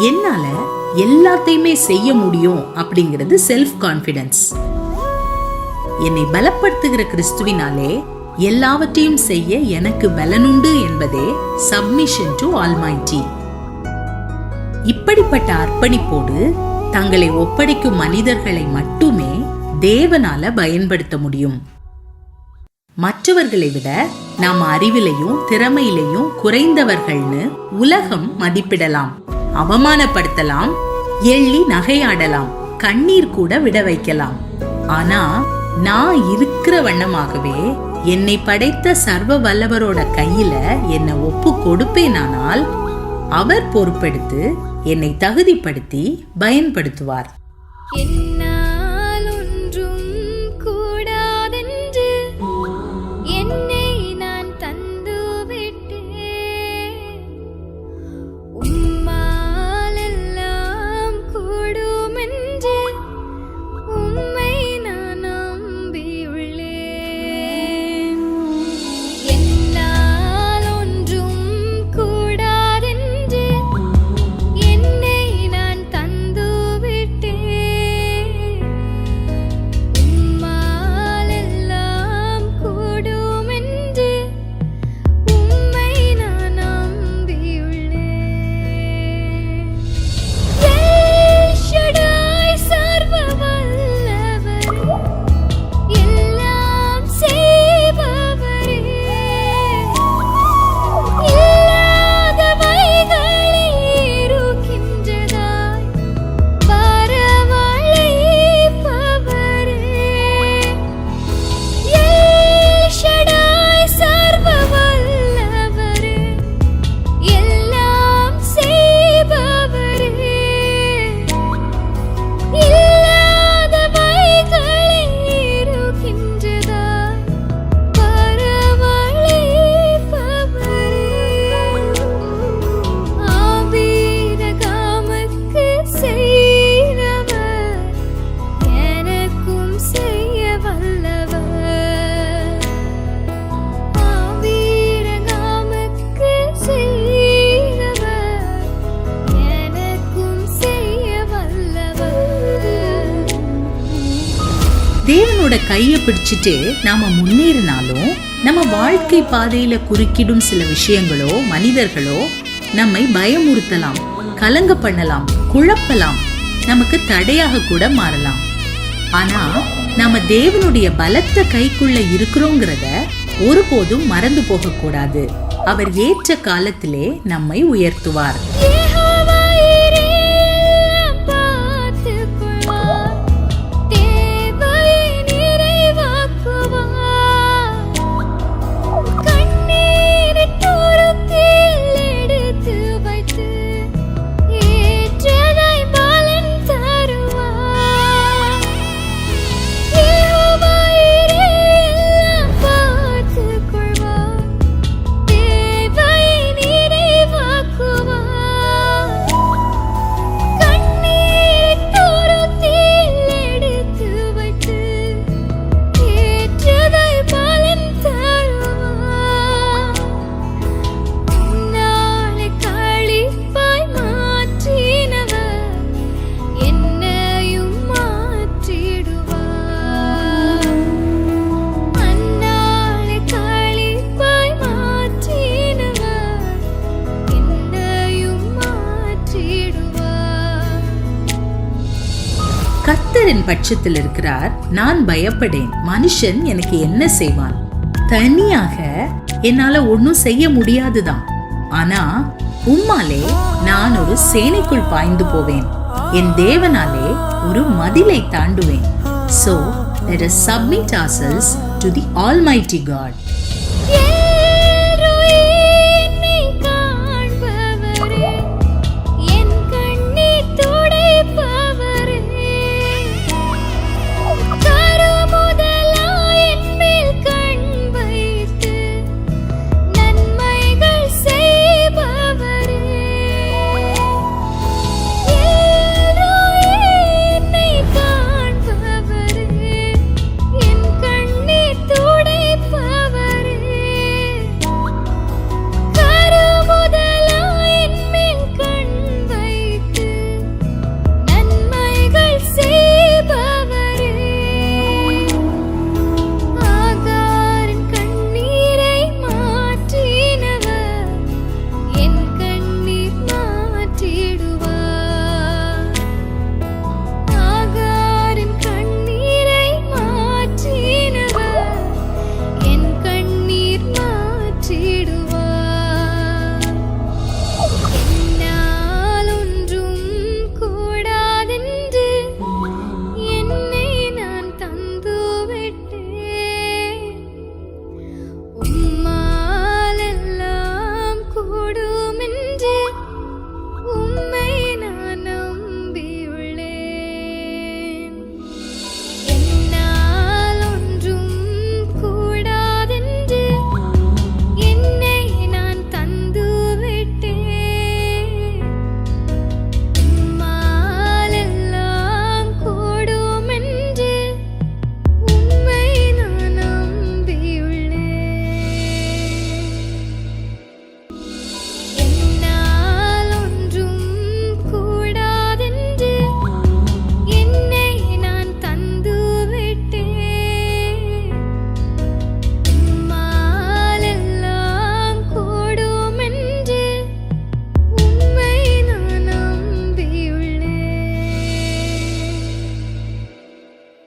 என்னால எல்லாத்தையுமே செய்ய முடியும் அப்படிங்கிறது செல்ஃப் கான்ஃபிடன்ஸ். என்னை பலப்படுத்துகிற கிறிஸ்துவினாலே எல்லாவற்றையும் செய்ய எனக்கு பலனுண்டு என்பதே சப்மிஷன் டு ஆல்மைட்டி. இப்படிப்பட்ட அர்ப்பணிப்போடு தங்களை ஒப்படைக்கும் மனிதர்களை மட்டுமே தேவனால பயன்படுத்த முடியும். மற்றவர்களை விட நாம் அறிவிலையும் திறமையிலையும் குறைந்தவர்கள்னு உலகம் மதிப்பிடலாம், அவமானப்படுத்தலாம், எள்ளி நகையாடலாம், கண்ணீர் கூட விட வைக்கலாம். ஆனா நான் இருக்கிற வண்ணமாகவே என்னை படைத்த சர்வ வல்லவரோட கையில என்னை ஒப்பு கொடுப்பேனானால் அவர் பொறுப்பெடுத்து என்னை தகுதிப்படுத்தி பயன்படுத்துவார். தேவனோட கையை பிடிச்சிட்டு நாம முன்னேறினாலும் நம்ம வாழ்க்கை பாதையில குறுக்கிடும் சில விஷயங்களோ மனிதர்களோ நம்மை பயமுறுத்தலாம், கலங்க பண்ணலாம், குழப்பலாம், நமக்கு தடையாக கூட மாறலாம். ஆனா நாம தேவனுடைய பலத்த கைக்குள்ள இருக்கிறோங்கிறத ஒருபோதும் மறந்து போக கூடாது. அவர் ஏற்ற காலத்திலே நம்மை உயர்த்துவார். கர்த்தரின் பட்சத்தில் இருக்கிறார், நான் பயப்படேன். மனுஷன் எனக்கு என்ன செய்வான்? தனியாக என்னால ஒன்னும் செய்ய முடியாதுதான். ஆனா உம்மாலே நான் ஒரு சேனைக்குள் பாய்ந்து போவேன், என் தேவனாலே ஒரு மதிலை தாண்டுவேன். So let us submit ourselves to the Almighty God.